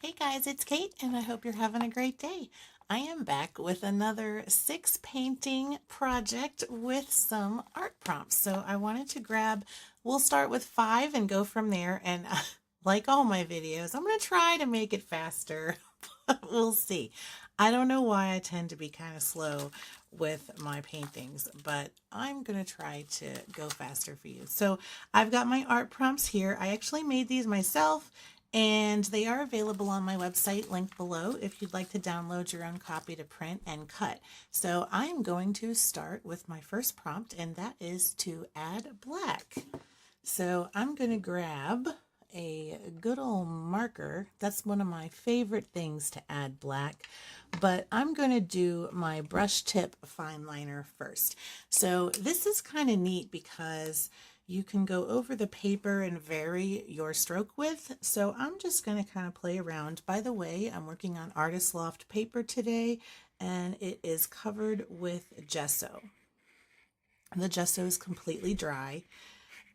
Hey guys, it's Kate and I hope you're having a great day. I am back with another 6 painting project with some art prompts. So I wanted to grab, we'll start with 5 and go from there. And like all my videos, I'm going to try to make it faster. We'll see. I don't know why I tend to be kind of slow with my paintings, but I'm going to try to go faster for you. So I've got my art prompts here. I actually made these myself, and they are available on my website, linked below, if you'd like to download your own copy to print and cut. So I'm going to start with my first prompt, and that is to add black. So I'm going to grab a good old marker. That's one of my favorite things to add black, but I'm going to do my brush tip fine liner first. So this is kind of neat because you can go over the paper and vary your stroke width. So I'm just going to kind of play around. By the way, I'm working on Artist Loft paper today, and it is covered with gesso. The gesso is completely dry,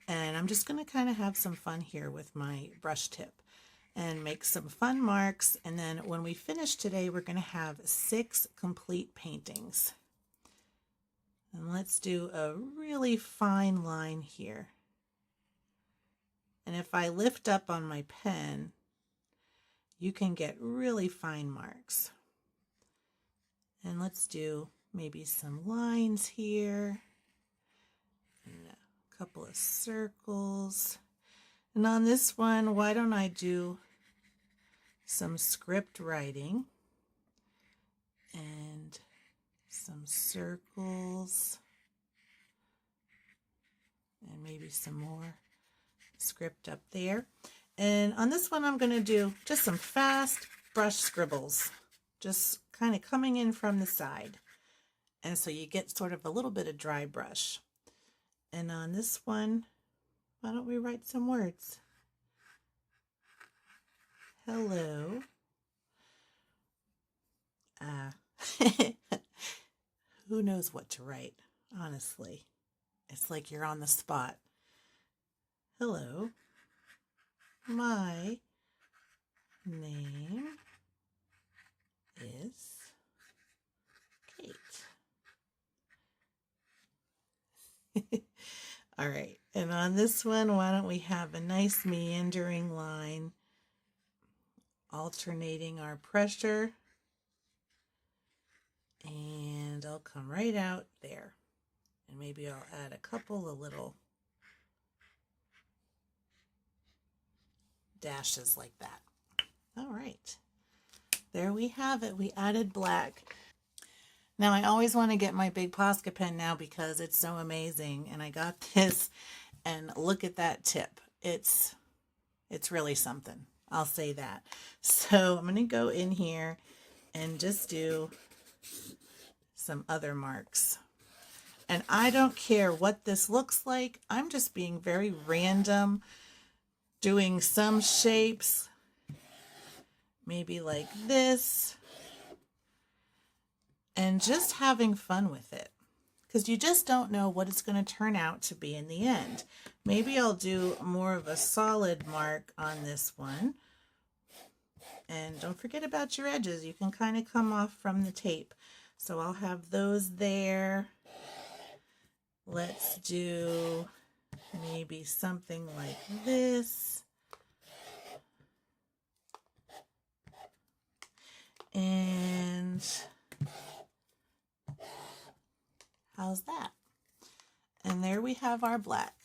and I'm just going to kind of have some fun here with my brush tip and make some fun marks. And then when we finish today, we're going to have 6 complete paintings. And let's do a really fine line here. And if I lift up on my pen, you can get really fine marks. And let's do maybe some lines here, and a couple of circles. And on this one, why don't I do some script writing and some circles and maybe some more script up there. And on this one, I'm going to do just some fast brush scribbles, just kind of coming in from the side. And so you get sort of a little bit of dry brush. And on this one, why don't we write some words? Hello. Who knows what to write, honestly. It's like you're on the spot. Hello. My name is Kate. All right, and on this one, why don't we have a nice meandering line, alternating our pressure, and I'll come right out there, and maybe I'll add a couple of little dashes like that. All right, there we have it. We added black. Now I always want to get my big Posca pen now because it's so amazing, and I got this, and look at that tip. It's really something. I'll say that. So I'm going to go in here and just do some other marks. And I don't care what this looks like. I'm just being very random, doing some shapes, maybe like this, and just having fun with it, because you just don't know what it's going to turn out to be in the end. Maybe I'll do more of a solid mark on this one. And don't forget about your edges. You can kind of come off from the tape. So I'll have those there. Let's do maybe something like this. And how's that? And there we have our black.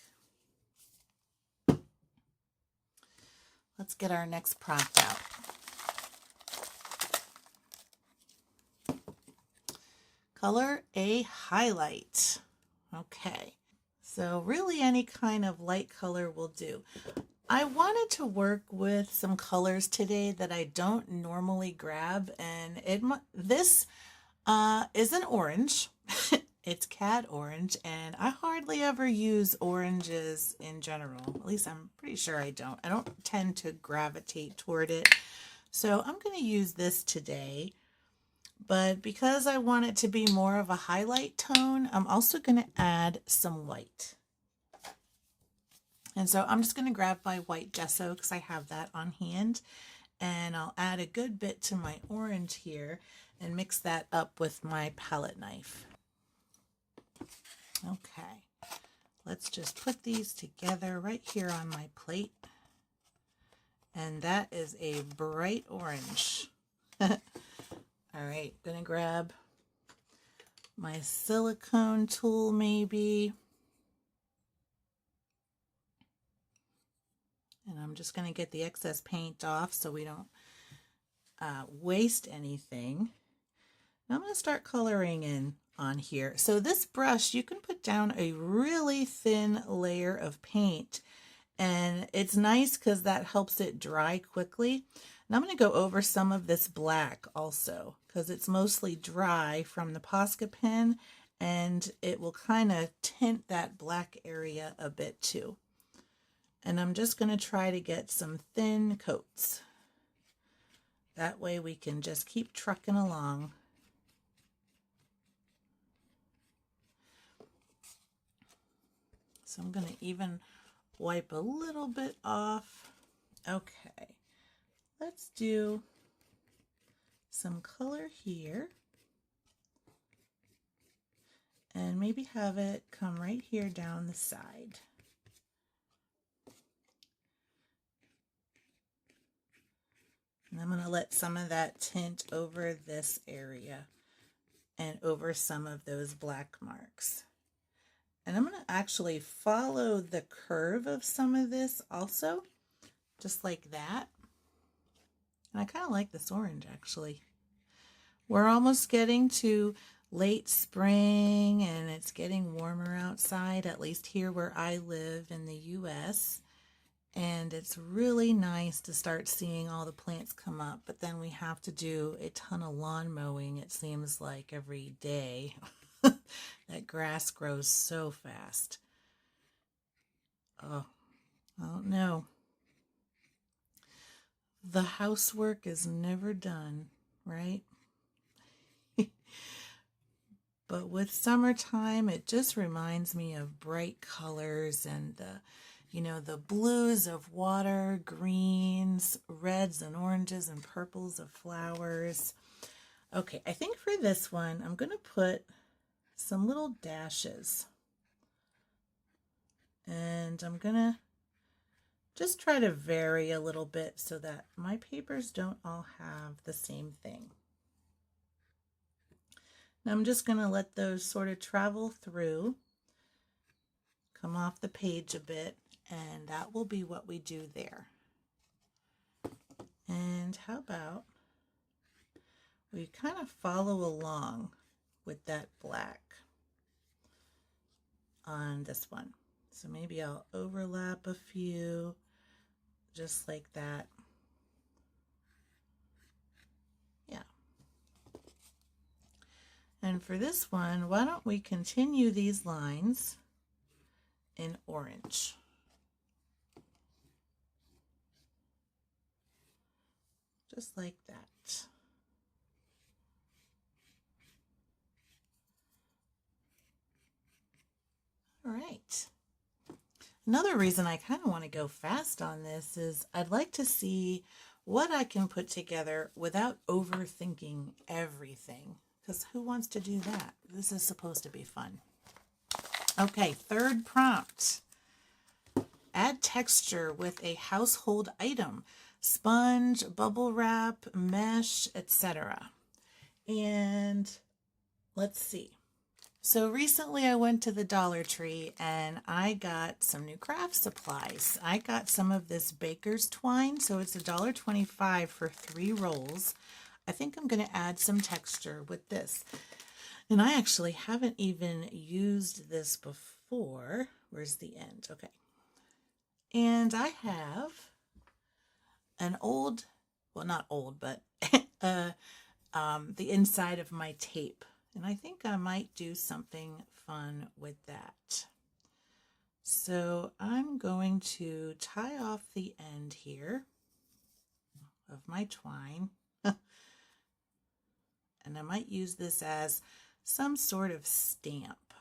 Let's get our next prompt out. Color a highlight. Okay, so really any kind of light color will do. I wanted to work with some colors today that I don't normally grab, and this is an orange. It's cat orange, and I hardly ever use oranges in general. At least I'm pretty sure I don't. I don't tend to gravitate toward it. So I'm going to use this today. But because I want it to be more of a highlight tone, I'm also going to add some white. And so I'm just going to grab my white gesso because I have that on hand. And I'll add a good bit to my orange here and mix that up with my palette knife. Okay, let's just put these together right here on my plate. And that is a bright orange. All right, gonna grab my silicone tool maybe. And I'm just gonna get the excess paint off so we don't waste anything. Now I'm gonna start coloring in on here. So this brush, you can put down a really thin layer of paint, and it's nice because that helps it dry quickly. Now I'm going to go over some of this black also because it's mostly dry from the Posca pen, and it will kind of tint that black area a bit too. And I'm just going to try to get some thin coats. That way we can just keep trucking along. So I'm going to even wipe a little bit off. Okay, let's do some color here and maybe have it come right here down the side. And I'm going to let some of that tint over this area and over some of those black marks. And I'm going to actually follow the curve of some of this also, just like that. And I kind of like this orange actually. We're almost getting to late spring and it's getting warmer outside, at least here where I live in the US. And it's really nice to start seeing all the plants come up, but then we have to do a ton of lawn mowing, it seems like, every day. That grass grows so fast. Oh, I don't know. The housework is never done, right? But with summertime, it just reminds me of bright colors and the blues of water, greens, reds and oranges and purples of flowers. Okay, I think for this one, I'm going to put some little dashes. And I'm going to just try to vary a little bit so that my papers don't all have the same thing. Now I'm just going to let those sort of travel through, come off the page a bit, and that will be what we do there. And how about we kind of follow along with that black on this one. So maybe I'll overlap a few, just like that. Yeah. And for this one, why don't we continue these lines in orange? Just like that. All right. Another reason I kind of want to go fast on this is I'd like to see what I can put together without overthinking everything, because who wants to do that? This is supposed to be fun. Okay, third prompt. Add texture with a household item, sponge, bubble wrap, mesh, etc. And let's see. So recently I went to the Dollar Tree and I got some new craft supplies. I got some of this baker's twine, so it's $1.25 for 3 rolls. I think I'm going to add some texture with this. And I actually haven't even used this before. Where's the end? Okay. And I have an old, well, not old, but the inside of my tape. And I think I might do something fun with that. So I'm going to tie off the end here of my twine. And I might use this as some sort of stamp.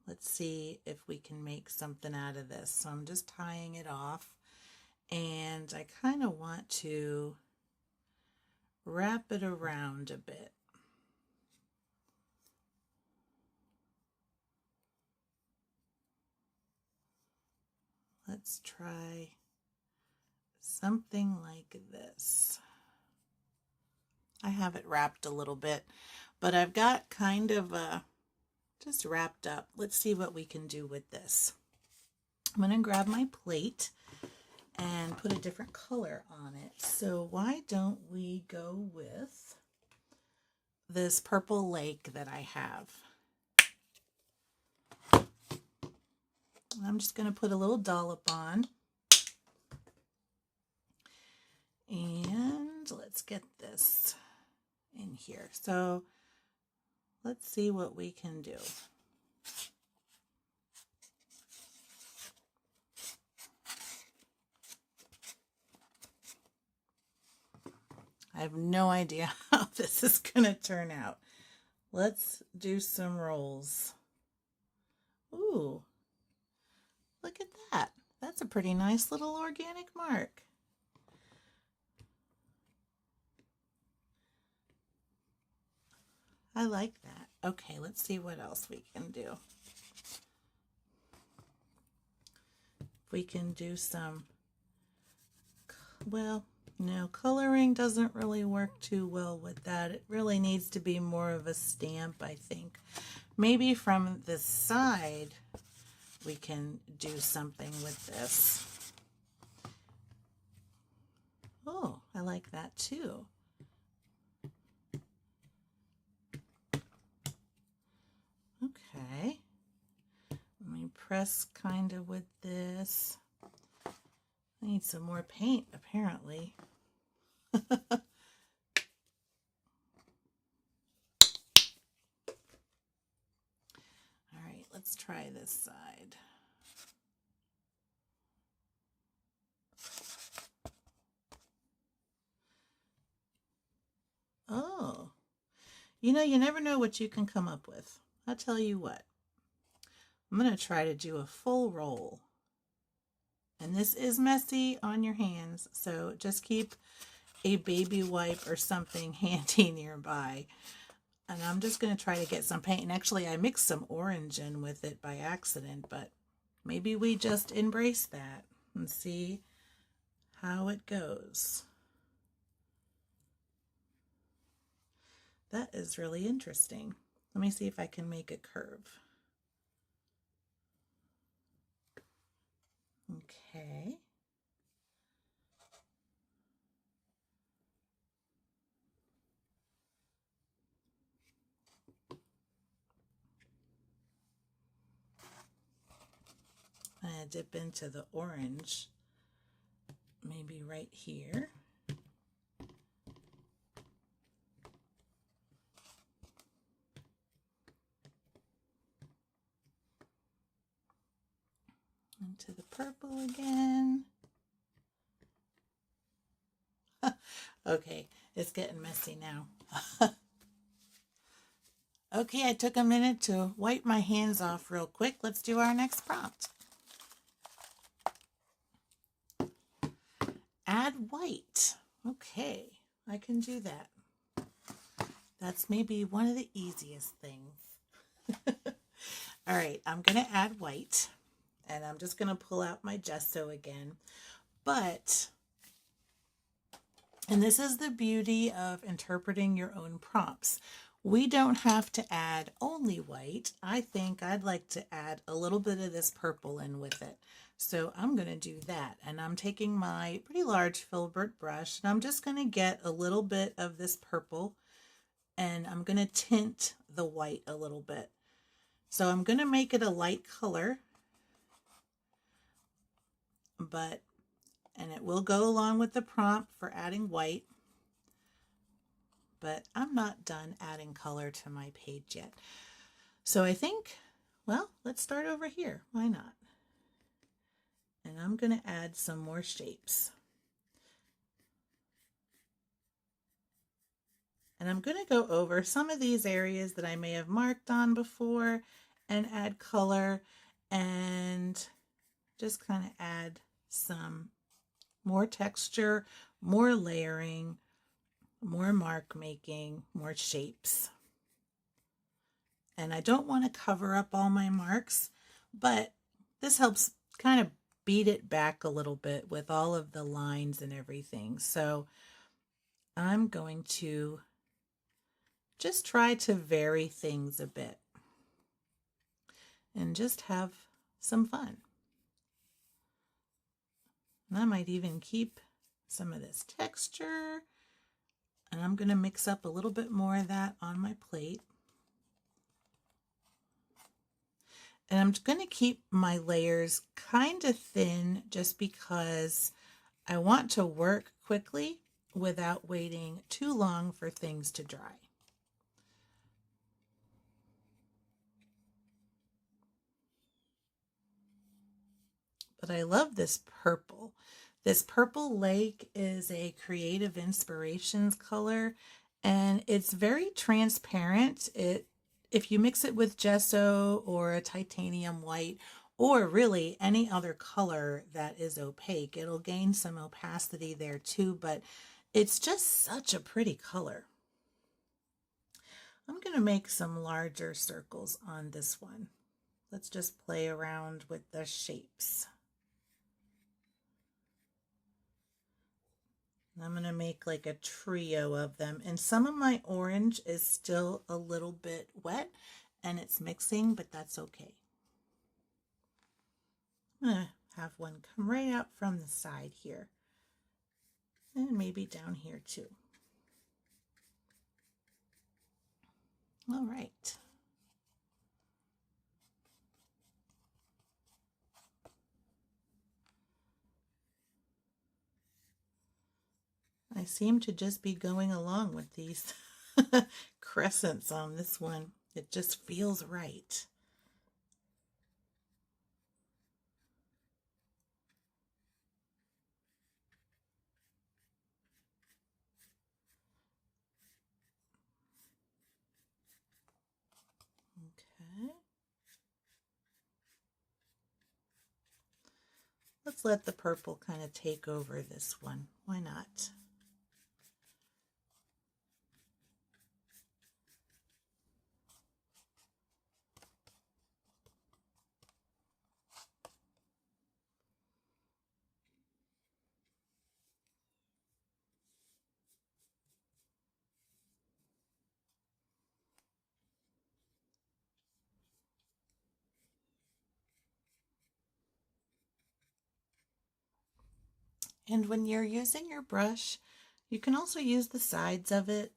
Let's see if we can make something out of this. So I'm just tying it off. And I kind of want to wrap it around a bit. Let's try something like this. I have it wrapped a little bit, but I've got kind of just wrapped up. Let's see what we can do with this. I'm going to grab my plate and put a different color on it. So why don't we go with this purple lake that I have. I'm just going to put a little dollop on. And let's get this in here. So let's see what we can do. I have no idea how this is going to turn out. Let's do some rolls. Ooh, look at that. That's a pretty nice little organic mark. I like that. Okay, let's see what else we can do. We can do some, well, no, coloring doesn't really work too well with that. It really needs to be more of a stamp, I think. Maybe from the side we can do something with this. Oh, I like that too. Okay. Let me press kind of with this. I need some more paint, apparently. All right, let's try this side. Oh, you know, you never know what you can come up with. I'll tell you what. I'm going to try to do a full roll. And this is messy on your hands, so just keep a baby wipe or something handy nearby. And I'm just going to try to get some paint. And actually, I mixed some orange in with it by accident, but maybe we just embrace that and see how it goes. That is really interesting. Let me see if I can make a curve. Okay. I'm going to dip into the orange, maybe right here. Into the purple again. Okay, it's getting messy now. Okay, I took a minute to wipe my hands off real quick. Let's do our next prompt. Add white. Okay, I can do that. That's maybe one of the easiest things. All right, I'm going to add white. And I'm just going to pull out my gesso again. But, and this is the beauty of interpreting your own prompts. We don't have to add only white. I think I'd like to add a little bit of this purple in with it. So I'm going to do that. And I'm taking my pretty large filbert brush. And I'm just going to get a little bit of this purple. And I'm going to tint the white a little bit. So I'm going to make it a light color. And it will go along with the prompt for adding white, but I'm not done adding color to my page yet. So I think, well, let's start over here. Why not? And I'm going to add some more shapes. And I'm going to go over some of these areas that I may have marked on before and add color and just kind of add some more texture, more layering, more mark making, more shapes. And I don't want to cover up all my marks, but this helps kind of beat it back a little bit with all of the lines and everything. So I'm going to just try to vary things a bit and just have some fun. And I might even keep some of this texture, and I'm going to mix up a little bit more of that on my plate. And I'm going to keep my layers kind of thin just because I want to work quickly without waiting too long for things to dry. But I love this purple. This purple lake is a Creative Inspirations color, and it's very transparent. If you mix it with gesso or a titanium white, or really any other color that is opaque, it'll gain some opacity there too, but it's just such a pretty color. I'm going to make some larger circles on this one. Let's just play around with the shapes. I'm going to make like a trio of them, and some of my orange is still a little bit wet and it's mixing, but that's okay. I'm going to have one come right out from the side here, and maybe down here too. All right. I seem to just be going along with these crescents on this one. It just feels right. Okay. Let's let the purple kind of take over this one. Why not? And when you're using your brush, you can also use the sides of it.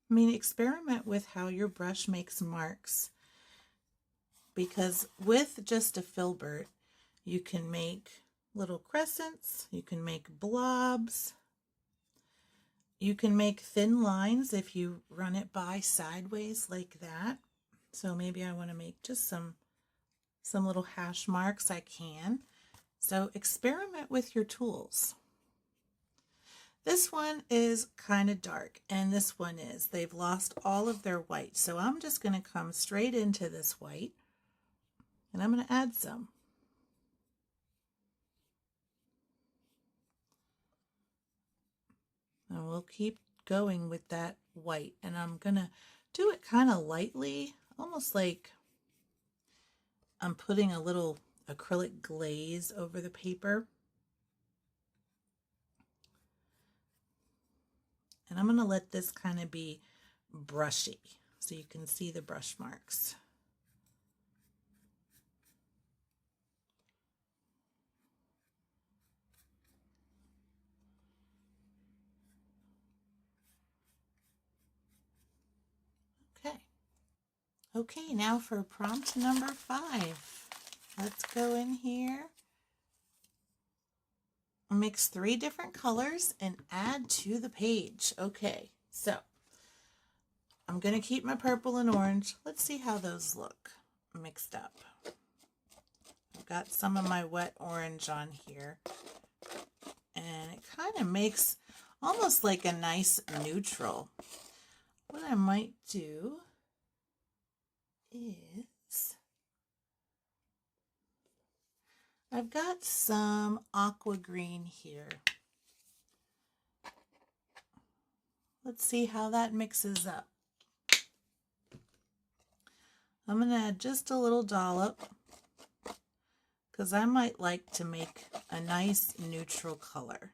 I mean, experiment with how your brush makes marks, because with just a filbert, you can make little crescents, you can make blobs, you can make thin lines if you run it by sideways like that. So maybe I want to make just some little hash marks. I can. So experiment with your tools. This one is kind of dark, and this one is. They've lost all of their white. So I'm just going to come straight into this white, and I'm going to add some. And we'll keep going with that white, and I'm going to do it kind of lightly, almost like I'm putting a little acrylic glaze over the paper. And I'm going to let this kind of be brushy so you can see the brush marks. Okay. Okay, now for prompt number 5. Let's go in here, mix 3 different colors, and add to the page. Okay, so I'm going to keep my purple and orange. Let's see how those look mixed up. I've got some of my wet orange on here, and it kind of makes almost like a nice neutral. What I might do is I've got some aqua green here. Let's see how that mixes up. I'm going to add just a little dollop because I might like to make a nice neutral color.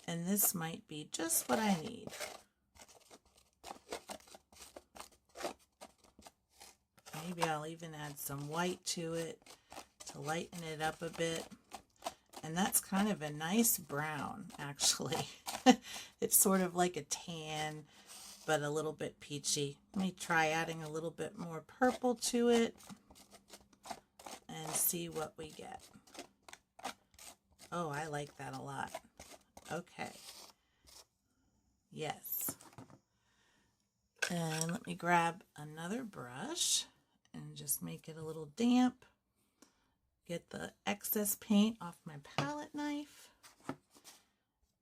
And this might be just what I need. Maybe I'll even add some white to it to lighten it up a bit. And that's kind of a nice brown, actually. It's sort of like a tan, but a little bit peachy. Let me try adding a little bit more purple to it and see what we get. Oh, I like that a lot. Okay. Yes. And let me grab another brush and just make it a little damp. Get the excess paint off my palette knife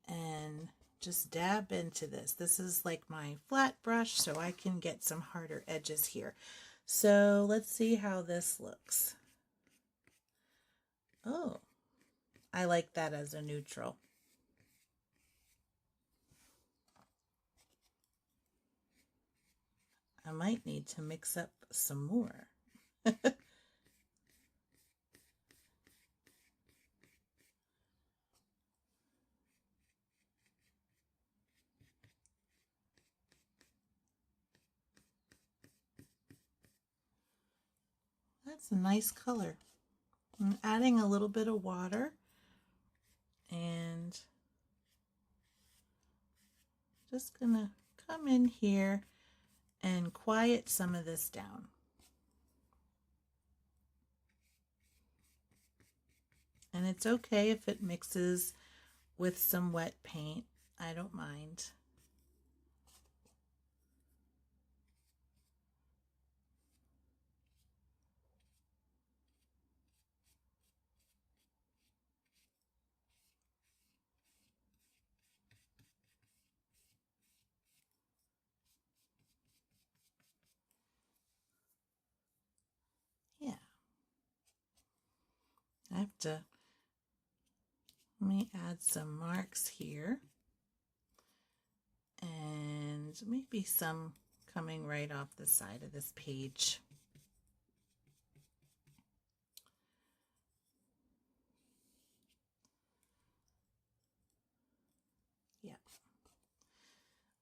and just dab into this. This is like my flat brush, so I can get some harder edges here. So let's see how this looks. Oh, I like that as a neutral. I might need to mix up some more. That's a nice color. I'm adding a little bit of water and just gonna come in here and quiet some of this down. And it's okay if it mixes with some wet paint. I don't mind. Yeah. I have to, let me add some marks here. And maybe some coming right off the side of this page. Yeah.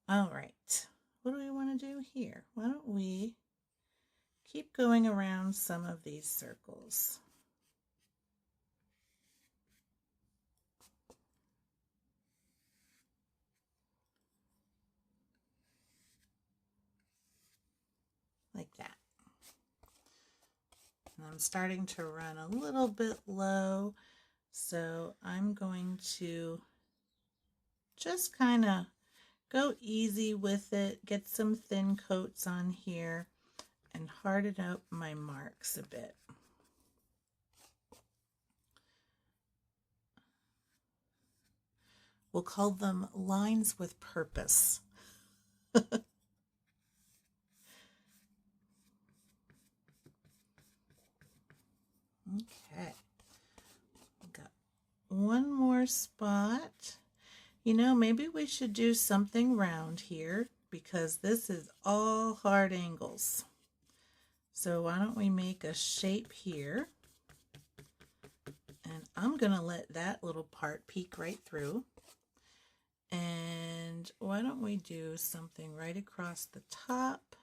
All right. What do we want to do here? Why don't we keep going around some of these circles? Like that. And I'm starting to run a little bit low, so I'm going to just kind of go easy with it, get some thin coats on here, and harden up my marks a bit. We'll call them lines with purpose. Okay, got one more spot. You know, maybe we should do something round here because this is all hard angles. So why don't we make a shape here? And I'm going to let that little part peek right through. And why don't we do something right across the top?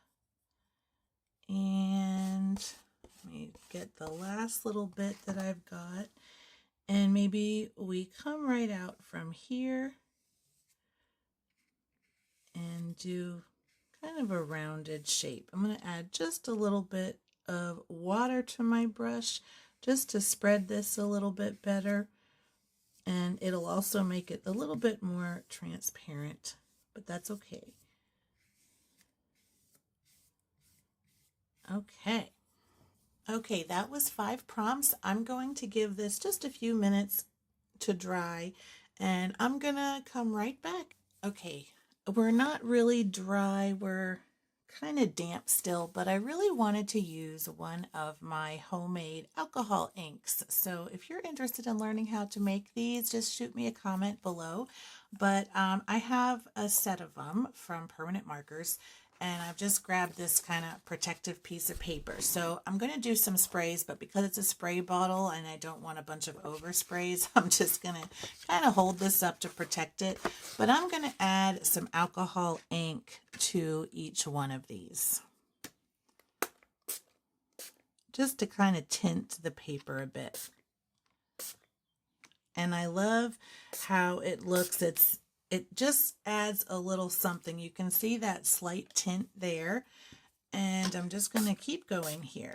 And let me get the last little bit that I've got. And maybe we come right out from here and do kind of a rounded shape. I'm going to add just a little bit of water to my brush just to spread this a little bit better. And it'll also make it a little bit more transparent, but that's okay. Okay. Okay, that was 5 prompts. I'm going to give this just a few minutes to dry, and I'm gonna come right back. Okay, we're not really dry. We're kind of damp still, but I really wanted to use one of my homemade alcohol inks. So if you're interested in learning how to make these, just shoot me a comment below. But I have a set of them from Permanent Markers, and I've just grabbed this kind of protective piece of paper. So I'm going to do some sprays, but because it's a spray bottle and I don't want a bunch of oversprays, I'm just going to kind of hold this up to protect it. But I'm going to add some alcohol ink to each one of these, just to kind of tint the paper a bit. And I love how it looks. It just adds a little something. You can see that slight tint there. And I'm just going to keep going here.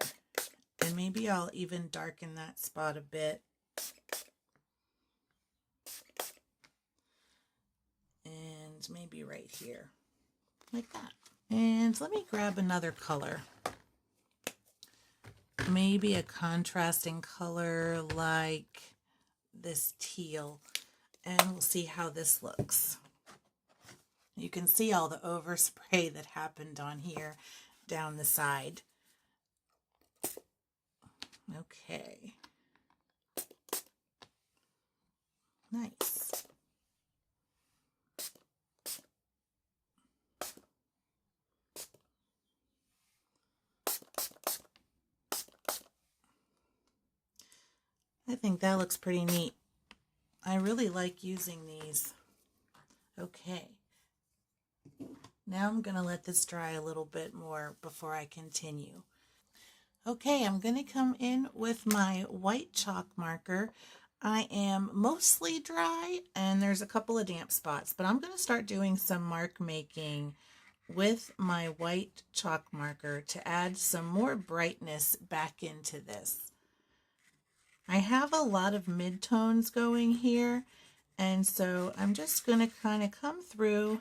And maybe I'll even darken that spot a bit. And maybe right here, like that. And let me grab another color. Maybe a contrasting color like this teal. And we'll see how this looks. You can see all the overspray that happened on here down the side. Okay. Nice. I think that looks pretty neat. I really like using these. Okay. Now I'm going to let this dry a little bit more before I continue. Okay, I'm going to come in with my white chalk marker. I am mostly dry and there's a couple of damp spots, but I'm going to start doing some mark making with my white chalk marker to add some more brightness back into this. I have a lot of midtones going here, and so I'm just going to kind of come through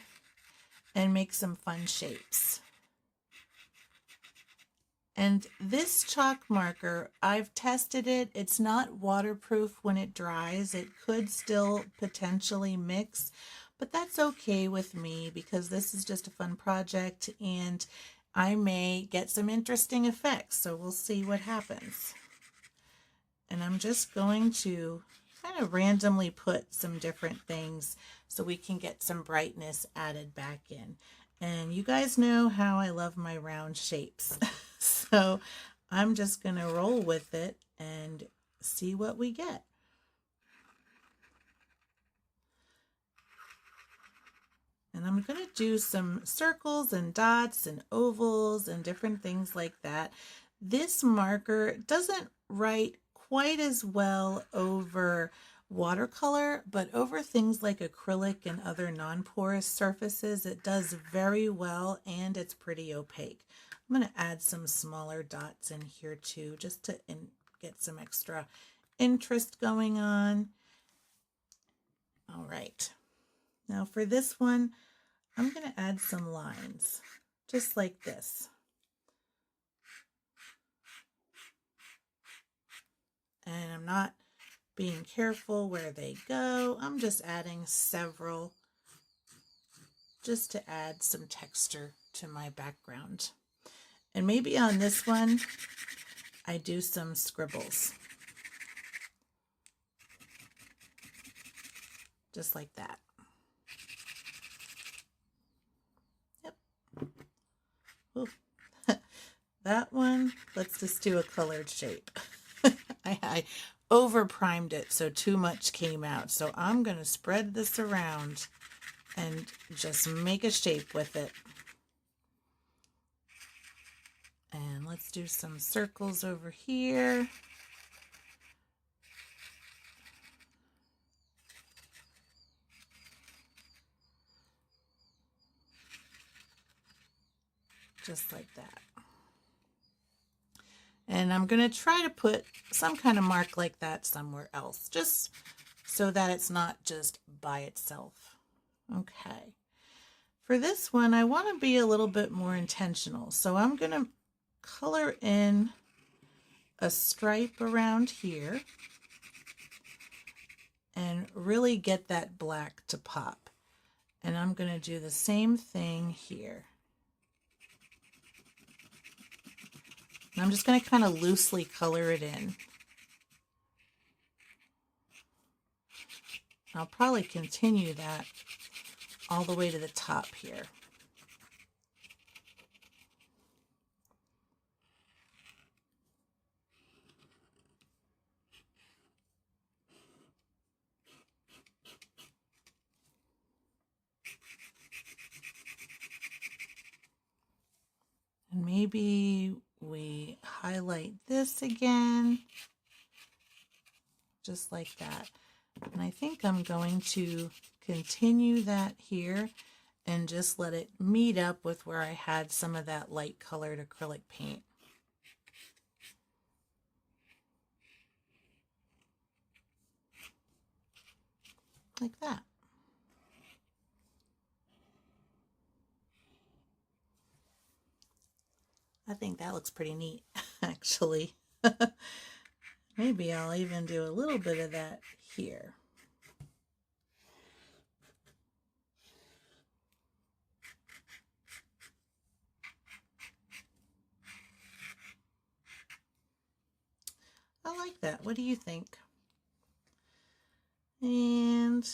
and make some fun shapes. And this chalk marker, I've tested it. It's not waterproof when it dries. It could still potentially mix, but that's okay with me because this is just a fun project and I may get some interesting effects. So we'll see what happens. And I'm just going to kind of randomly put some different things so we can get some brightness added back in. And you guys know how I love my round shapes. So I'm just going to roll with it and see what we get. And I'm going to do some circles and dots and ovals and different things like that. This marker doesn't write quite as well over watercolor, but over things like acrylic and other non-porous surfaces, it does very well and it's pretty opaque. I'm going to add some smaller dots in here too, just to get some extra interest going on. All right. Now for this one, I'm going to add some lines, just like this. And I'm not being careful where they go. I'm just adding several just to add some texture to my background. And maybe on this one, I do some scribbles. Just like that. Yep. Ooh. That one, let's just do a colored shape. I over primed it so too much came out. So I'm going to spread this around and just make a shape with it. And let's do some circles over here. Just like that. And I'm going to try to put some kind of mark like that somewhere else, just so that it's not just by itself. Okay. For this one, I want to be a little bit more intentional. So I'm going to color in a stripe around here and really get that black to pop. And I'm going to do the same thing here. And I'm just going to kind of loosely color it in. I'll probably continue that all the way to the top here. And maybe we highlight this again, just like that. And I think I'm going to continue that here and just let it meet up with where I had some of that light colored acrylic paint. Like that. I think that looks pretty neat, actually. Maybe I'll even do a little bit of that here. I like that. What do you think? And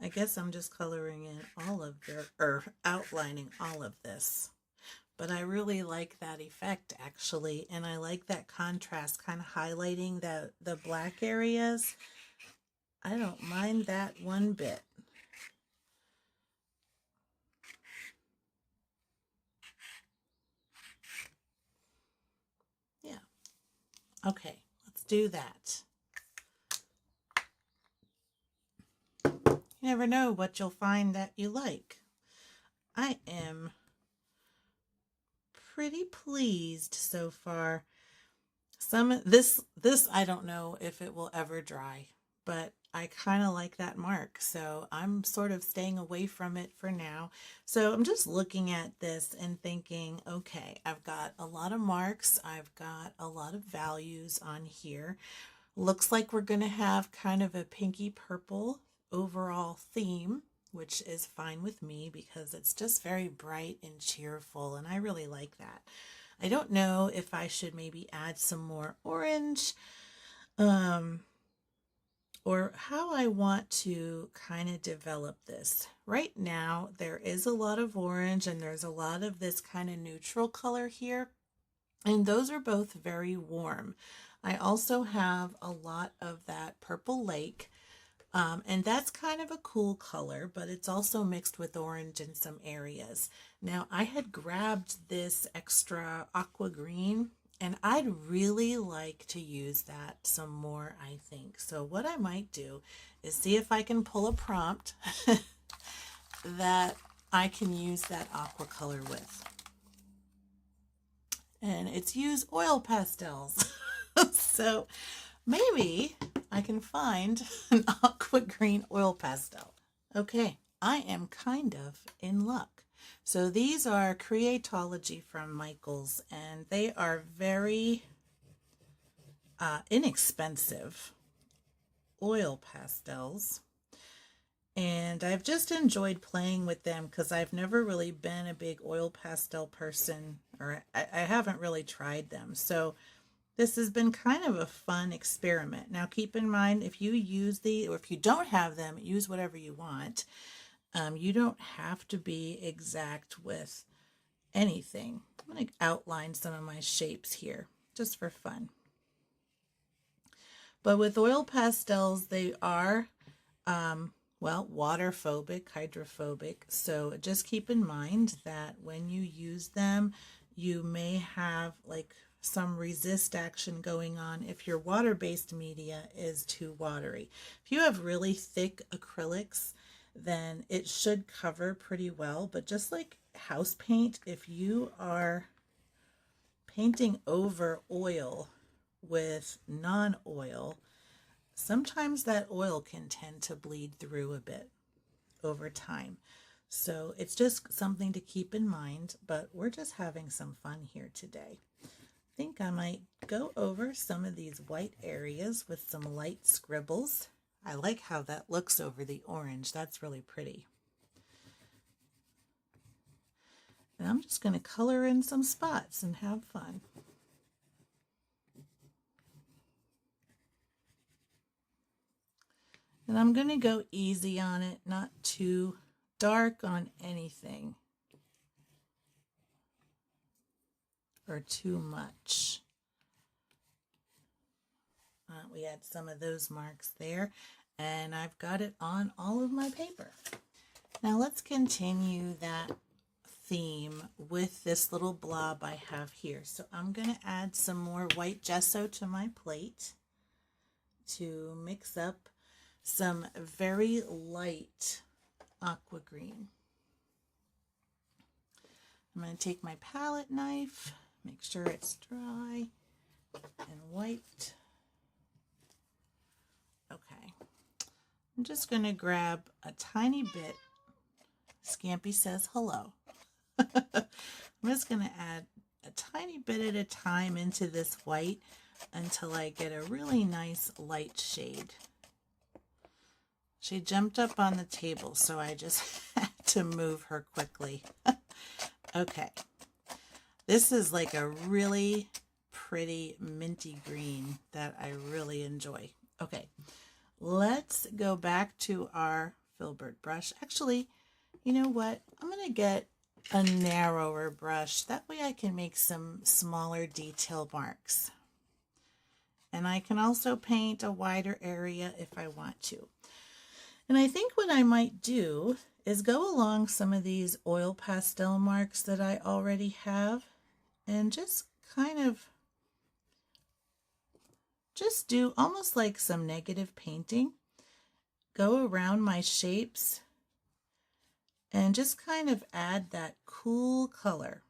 I guess I'm just coloring in all of their, or outlining all of this. But I really like that effect, actually, and I like that contrast, kind of highlighting the black areas. I don't mind that one bit. Yeah. Okay, let's do that. You never know what you'll find that you like. I am pretty pleased so far. This I don't know if it will ever dry, but I kind of like that mark, so I'm sort of staying away from it for now. So I'm just looking at this and thinking, okay, I've got a lot of marks, I've got a lot of values on here. Looks like we're going to have kind of a pinky purple overall theme, which is fine with me because it's just very bright and cheerful, and I really like that. I don't know if I should maybe add some more orange, or how I want to kind of develop this. Right now, there is a lot of orange and there's a lot of this kind of neutral color here, and those are both very warm. I also have a lot of that purple lake, and that's kind of a cool color, but it's also mixed with orange in some areas. Now, I had grabbed this extra aqua green, and I'd really like to use that some more, I think. So what I might do is see if I can pull a prompt that I can use that aqua color with. And it's use oil pastels. So maybe I can find an aqua green oil pastel. Okay, I am kind of in luck. So these are Creatology from Michaels, and they are very inexpensive oil pastels. And I've just enjoyed playing with them because I've never really been a big oil pastel person, or I haven't really tried them. So this has been kind of a fun experiment. Now keep in mind, if you use these, or if you don't have them, use whatever you want. You don't have to be exact with anything. I'm going to outline some of my shapes here just for fun. But with oil pastels, they are, well, water phobic, hydrophobic. So just keep in mind that when you use them, you may have like some resist action going on if your water-based media is too watery. If you have really thick acrylics, then it should cover pretty well. But just like house paint, if you are painting over oil with non-oil, sometimes that oil can tend to bleed through a bit over time. So it's just something to keep in mind, but we're just having some fun here today. I think I might go over some of these white areas with some light scribbles. I like how that looks over the orange. That's really pretty. And I'm just going to color in some spots and have fun. And I'm going to go easy on it, not too dark on anything or too much. We had some of those marks there, and I've got it on all of my paper. Now let's continue that theme with this little blob I have here. So I'm going to add some more white gesso to my plate to mix up some very light aqua green. I'm going to take my palette knife, make sure it's dry and wiped. Okay, I'm just going to grab a tiny bit. Scampy says hello. I'm just going to add a tiny bit at a time into this white until I get a really nice light shade. She jumped up on the table, so I just had to move her quickly. Okay, this is like a really pretty minty green that I really enjoy. Okay, let's go back to our filbert brush. Actually, you know what? I'm going to get a narrower brush. That way I can make some smaller detail marks. And I can also paint a wider area if I want to. And I think what I might do is go along some of these oil pastel marks that I already have and just kind of just do almost like some negative painting. Go around my shapes and just kind of add that cool color.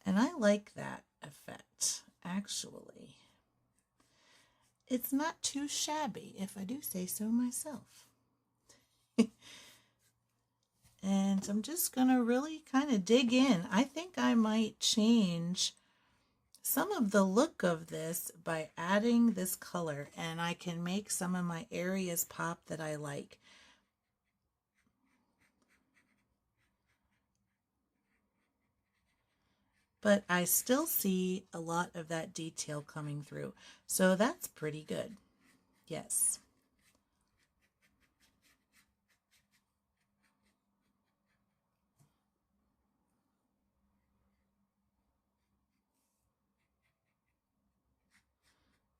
And I like that effect, actually. It's not too shabby, if I do say so myself. And I'm just going to really kind of dig in. I think I might change some of the look of this by adding this color, and I can make some of my areas pop that I like. But I still see a lot of that detail coming through. So that's pretty good. Yes.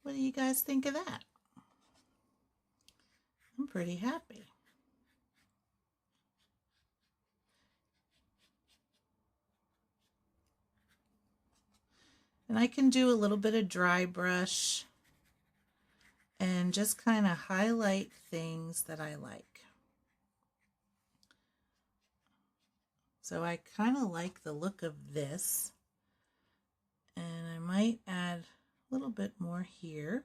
What do you guys think of that? I'm pretty happy. And I can do a little bit of dry brush and just kind of highlight things that I like. So I kind of like the look of this, and I might add a little bit more here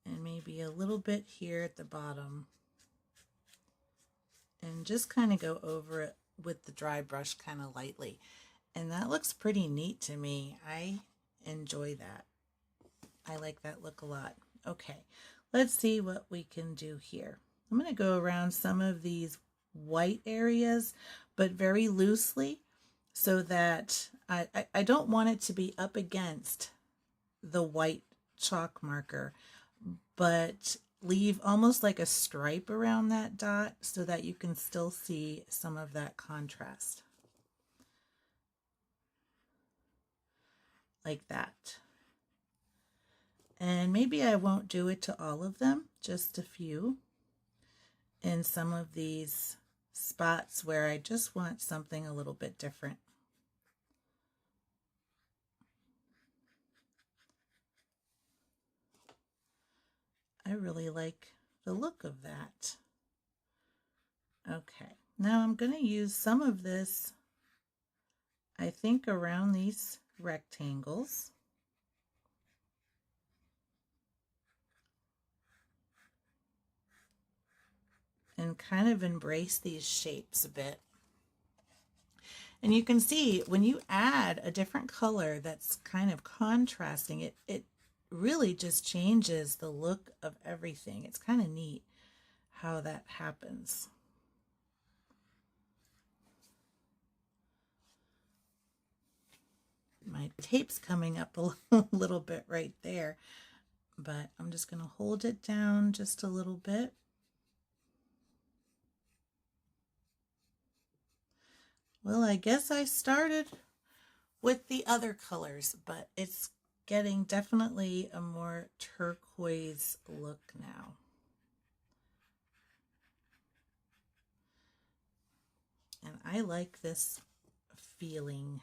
and maybe a little bit here at the bottom, and just kind of go over it with the dry brush kind of lightly. And that looks pretty neat to me. I enjoy that. I like that look a lot. Okay, let's see what we can do here. I'm going to go around some of these white areas, but very loosely, so that I don't want it to be up against the white chalk marker, but leave almost like a stripe around that dot so that you can still see some of that contrast. Like that. And maybe I won't do it to all of them, just a few in some of these spots where I just want something a little bit different. I really like the look of that. Okay, now I'm going to use some of this, I think, around these rectangles. and kind of embrace these shapes a bit. And you can see when you add a different color that's kind of contrasting, it really just changes the look of everything. It's kind of neat how that happens. My tape's coming up a little bit right there, but I'm just going to hold it down just a little bit. Well, I guess I started with the other colors, but it's getting definitely a more turquoise look now. And I like this feeling.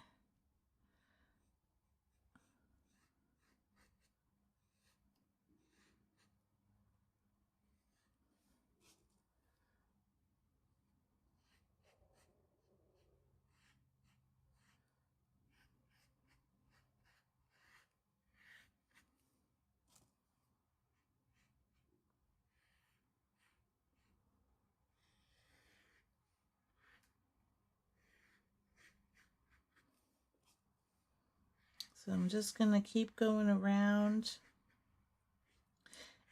So I'm just going to keep going around.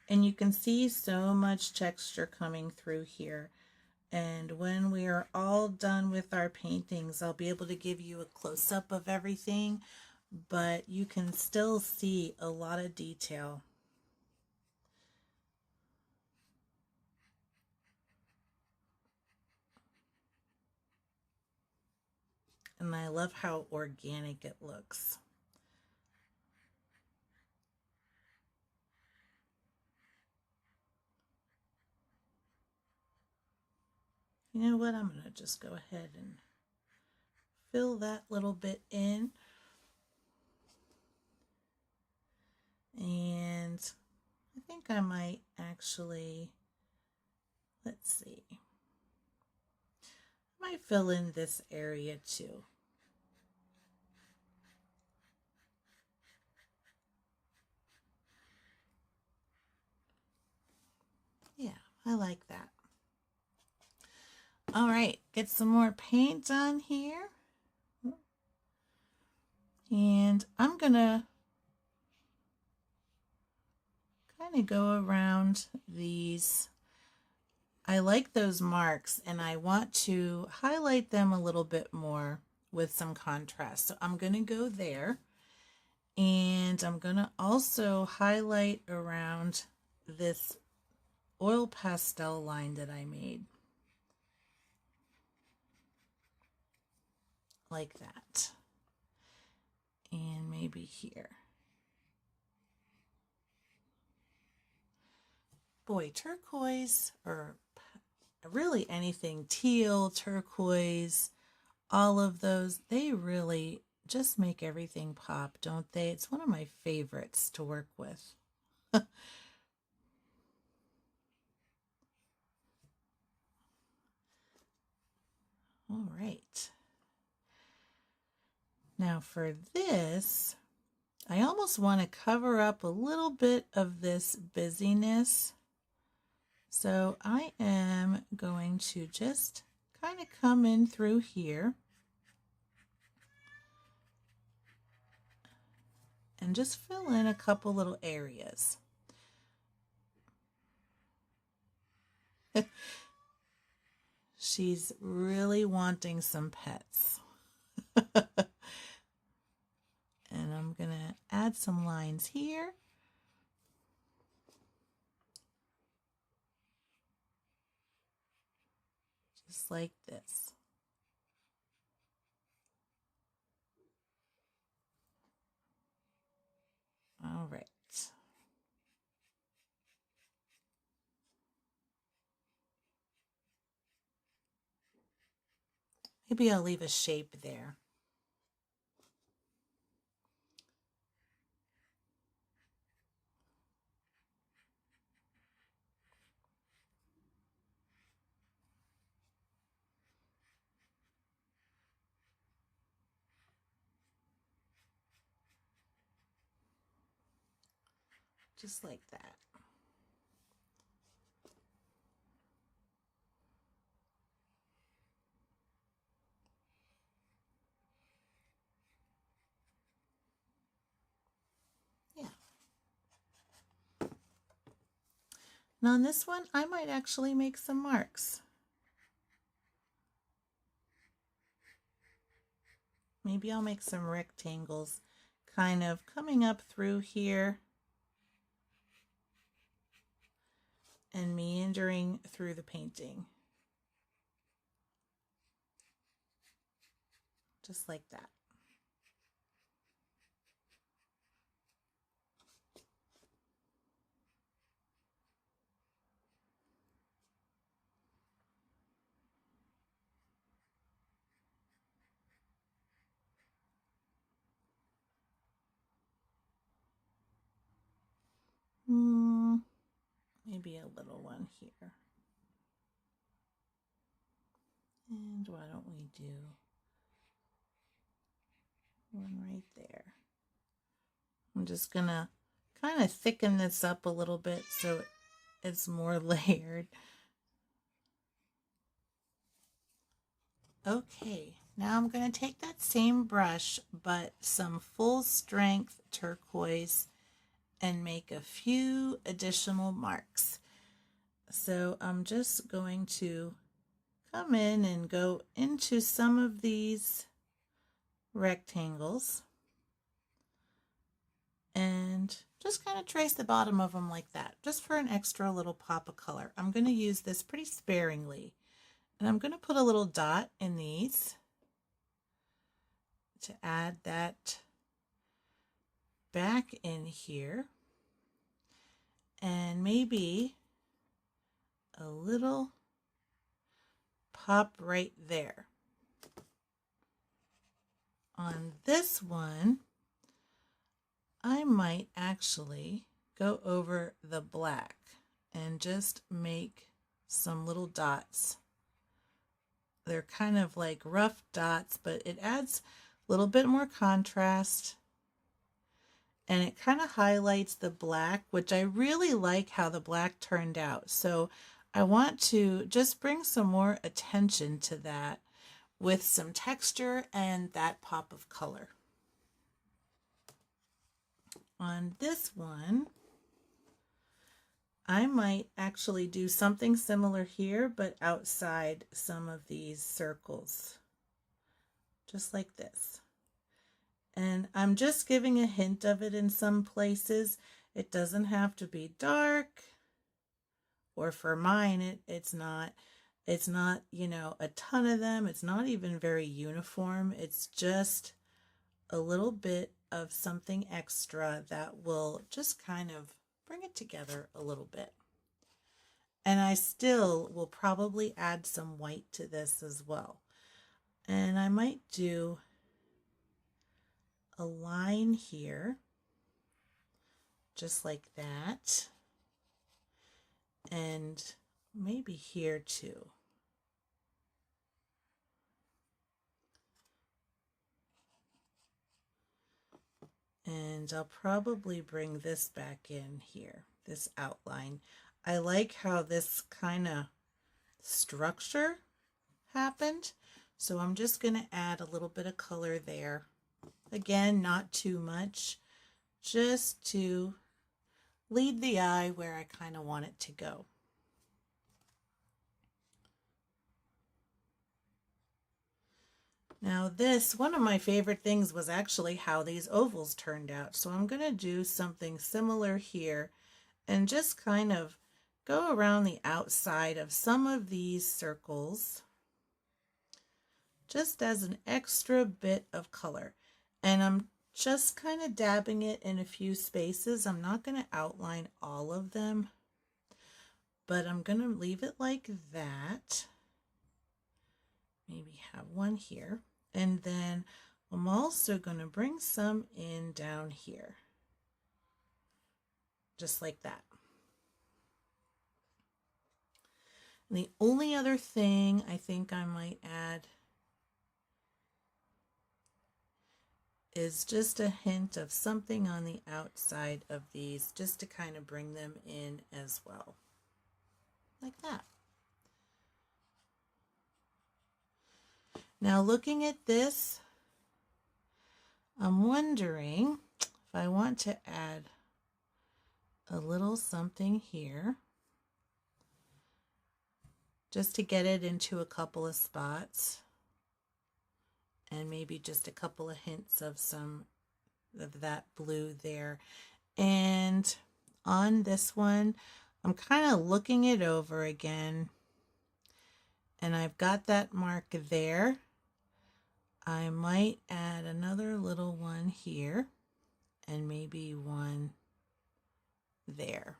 And you can see so much texture coming through here. And when we are all done with our paintings, I'll be able to give you a close-up of everything, but you can still see a lot of detail. And I love how organic it looks. You know what? I'm going to just go ahead and fill that little bit in. And I think I might actually, let's see, I might fill in this area too. Yeah, I like that. All right, get some more paint on here. And I'm gonna kind of go around these. I like those marks and I want to highlight them a little bit more with some contrast. So I'm gonna go there, and I'm gonna also highlight around this oil pastel line that I made. Like that. And maybe here. Boy, turquoise, or really anything, teal, turquoise, all of those, they really just make everything pop, don't they? It's one of my favorites to work with. All right. Now for this, I almost want to cover up a little bit of this busyness. So I am going to just kind of come in through here and just fill in a couple little areas. She's really wanting some pets. And I'm going to add some lines here. Just like this. All right. Maybe I'll leave a shape there. Just like that. And on this one, I might actually make some marks. Maybe I'll make some rectangles kind of coming up through here and meandering through the painting. Just like that. Maybe a little one here. And why don't we do one right there? I'm just gonna kind of thicken this up a little bit so it's more layered. Okay, now I'm going to take that same brush but some full strength turquoise and make a few additional marks. So I'm just going to come in and go into some of these rectangles and just kind of trace the bottom of them like that, just for an extra little pop of color. I'm going to use this pretty sparingly, and I'm going to put a little dot in these to add that back in here, and maybe a little pop right there. On this one, I might actually go over the black and just make some little dots. They're kind of like rough dots, but it adds a little bit more contrast, and it kind of highlights the black, which I really like how the black turned out. So I want to just bring some more attention to that with some texture and that pop of color. On this one, I might actually do something similar here, but outside some of these circles, just like this. And I'm just giving a hint of it in some places. It doesn't have to be dark, or for mine, it's not, you know, a ton of them. It's not even very uniform. It's just a little bit of something extra that will just kind of bring it together a little bit. And I still will probably add some white to this as well. And I might do a line here, just like that, and maybe here too. And I'll probably bring this back in here, this outline. I like how this kind of structure happened. So I'm just going to add a little bit of color there. Again, not too much, just to lead the eye where I kind of want it to go. Now this, one of my favorite things was actually how these ovals turned out. So I'm going to do something similar here and just kind of go around the outside of some of these circles just as an extra bit of color. And I'm just kind of dabbing it in a few spaces. I'm not going to outline all of them, but I'm going to leave it like that. Maybe have one here. And then I'm also going to bring some in down here, just like that. And the only other thing I think I might add is just a hint of something on the outside of these, just to kind of bring them in as well, like that. Now looking at this, I'm wondering if I want to add a little something here. just to get it into a couple of spots, and maybe just a couple of hints of some of that blue there. And on this one, I'm kind of looking it over again, and I've got that mark there. I might add another little one here and maybe one there.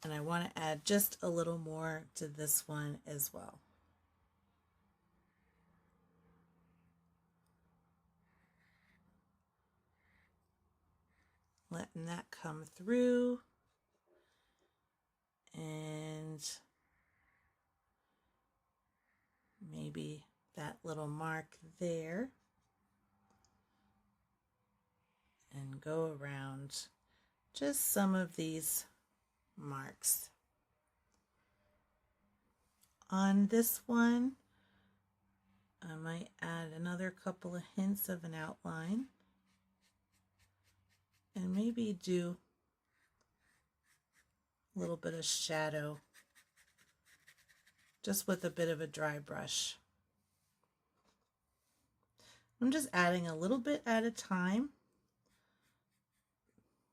And I want to add just a little more to this one as well. Letting that come through, and maybe that little mark there, and go around just some of these marks. On this one, I might add another couple of hints of an outline, and maybe do a little bit of shadow just with a bit of a dry brush. I'm just adding a little bit at a time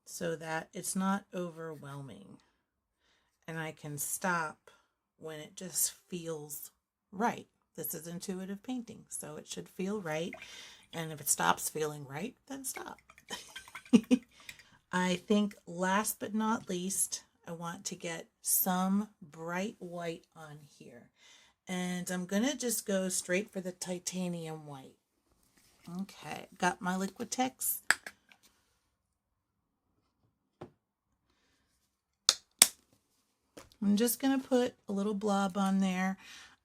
so that it's not overwhelming, and I can stop when it just feels right. This is intuitive painting, so it should feel right, and if it stops feeling right, then stop. I think last but not least, I want to get some bright white on here, and I'm gonna just go straight for the titanium white. Okay, got my Liquitex. I'm just going to put a little blob on there.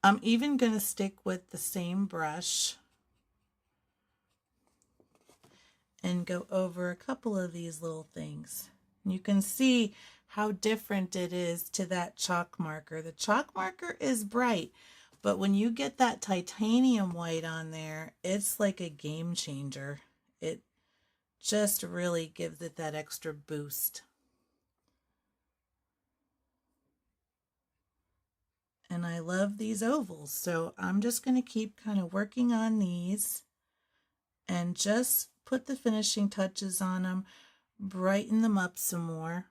I'm even going to stick with the same brush and go over a couple of these little things. And you can see how different it is to that chalk marker. The chalk marker is bright, but when you get that titanium white on there, it's like a game changer. It just really gives it that extra boost. And I love these ovals, so I'm just going to keep kind of working on these and just put the finishing touches on them, brighten them up some more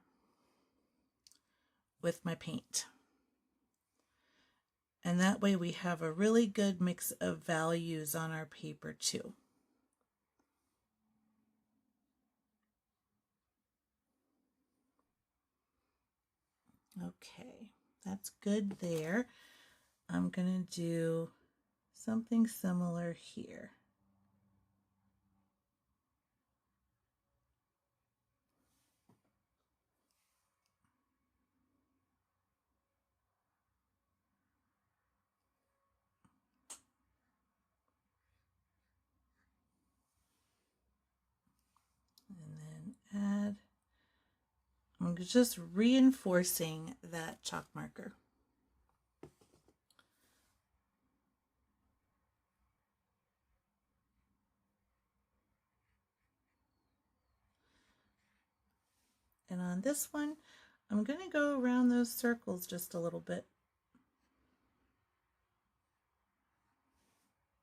with my paint. And that way we have a really good mix of values on our paper too. Okay, that's good there. I'm going to do something similar here. And then add, I'm just reinforcing that chalk marker. And on this one, I'm going to go around those circles just a little bit.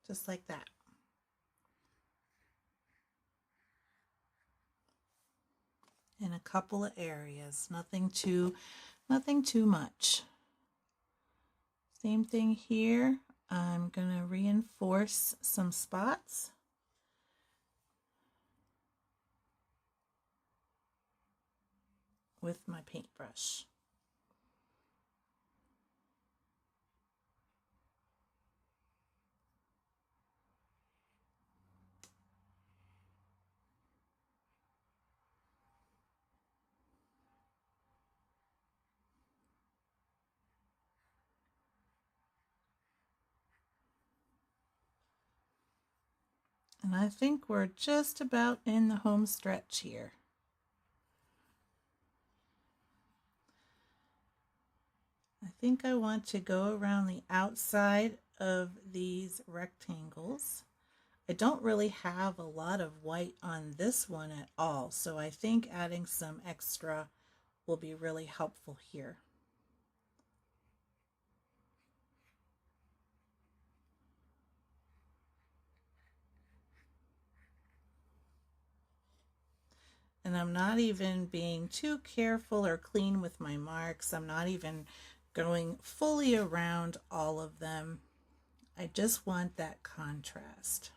Just like that. In a couple of areas, nothing too much. Same thing here. I'm going to reinforce some spots. With my paintbrush. And I think we're just about in the home stretch here. I think I want to go around the outside of these rectangles. I don't really have a lot of white on this one at all, so I think adding some extra will be really helpful here. And I'm not even being too careful or clean with my marks. I'm not even going fully around all of them. I just want that contrast.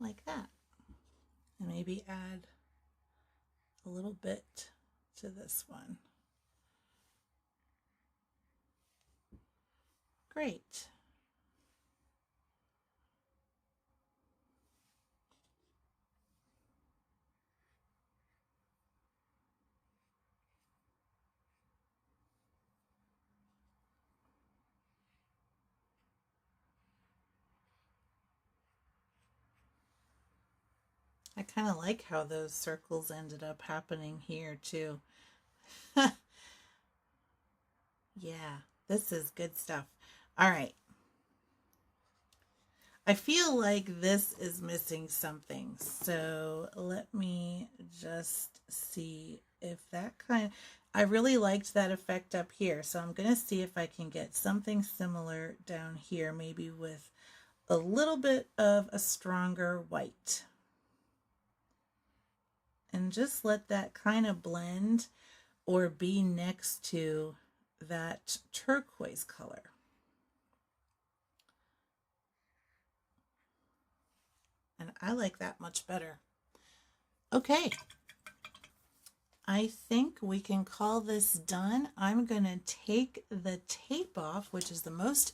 Like that. And maybe add a little bit to this one. Great. I kind of like how those circles ended up happening here too. Yeah, this is good stuff. All right. I feel like this is missing something. So let me just see if that I really liked that effect up here. So I'm going to see if I can get something similar down here, maybe with a little bit of a stronger white. And just let that kind of blend or be next to that turquoise color. And I like that much better. Okay. I think we can call this done. I'm going to take the tape off, which is the most,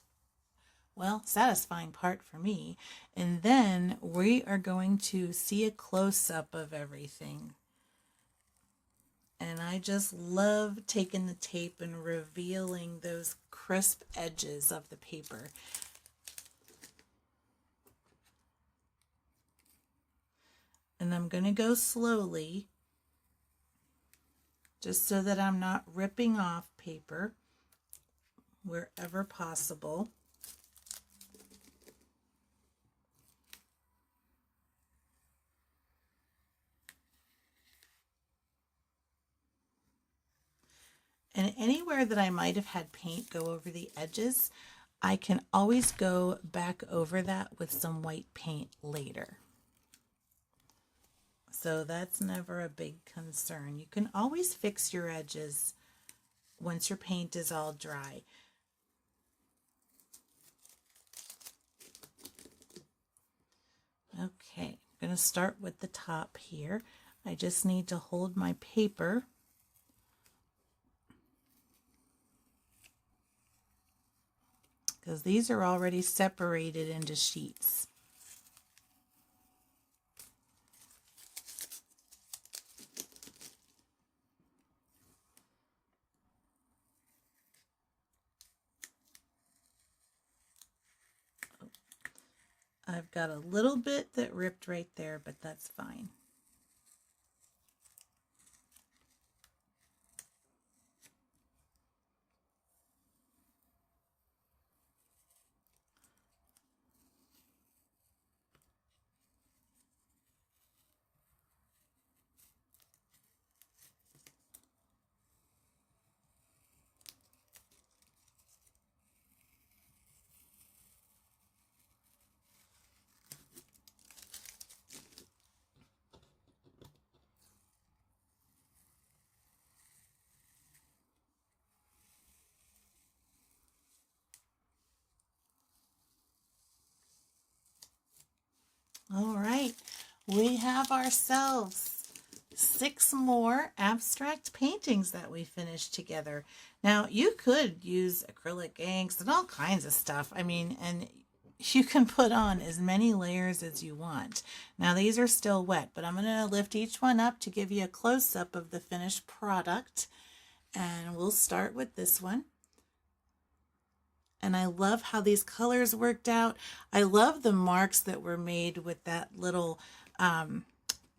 well, satisfying part for me. And then we are going to see a close-up of everything. And I just love taking the tape and revealing those crisp edges of the paper. And I'm going to go slowly, just so that I'm not ripping off paper wherever possible. And anywhere that I might have had paint go over the edges, I can always go back over that with some white paint later. So that's never a big concern. You can always fix your edges once your paint is all dry. Okay, I'm going to start with the top here. I just need to hold my paper because these are already separated into sheets. I've got a little bit that ripped right there, but that's fine. All right, we have ourselves 6 more abstract paintings that we finished together. Now, you could use acrylic inks and all kinds of stuff. I mean, and you can put on as many layers as you want. Now, these are still wet, but I'm going to lift each one up to give you a close-up of the finished product. And we'll start with this one. And I love how these colors worked out. I love the marks that were made with that little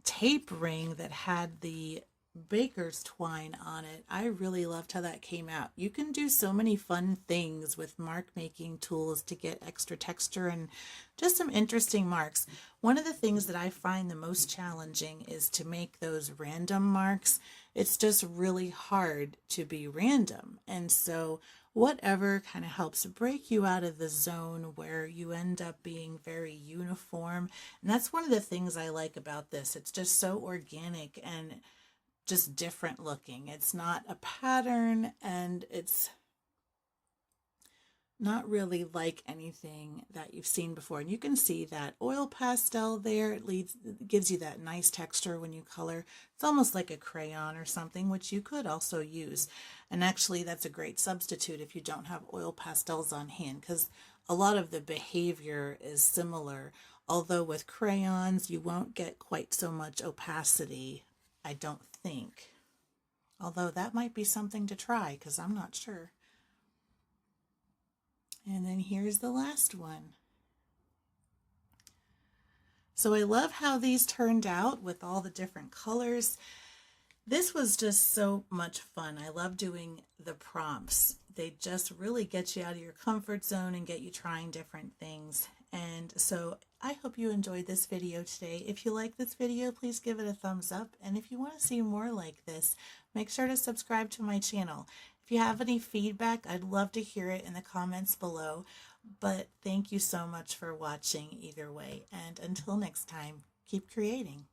tape ring that had the baker's twine on it. I really loved how that came out. You can do so many fun things with mark making tools to get extra texture and just some interesting marks. One of the things that I find the most challenging is to make those random marks. It's just really hard to be random. And so whatever kind of helps break you out of the zone where you end up being very uniform. And that's one of the things I like about this. It's just so organic and just different looking. It's not a pattern and it's not really like anything that you've seen before. And you can see that oil pastel there. It gives you that nice texture when you color. It's almost like a crayon or something, which you could also use. And actually, that's a great substitute if you don't have oil pastels on hand, because a lot of the behavior is similar. Although with crayons, you won't get quite so much opacity, I don't think. Although that might be something to try, because I'm not sure. And then here's the last one. So I love how these turned out with all the different colors. This was just so much fun. I love doing the prompts. They just really get you out of your comfort zone and get you trying different things. And so I hope you enjoyed this video today. If you like this video, please give it a thumbs up. And if you want to see more like this, make sure to subscribe to my channel. If you have any feedback, I'd love to hear it in the comments below. But thank you so much for watching either way. And until next time, keep creating.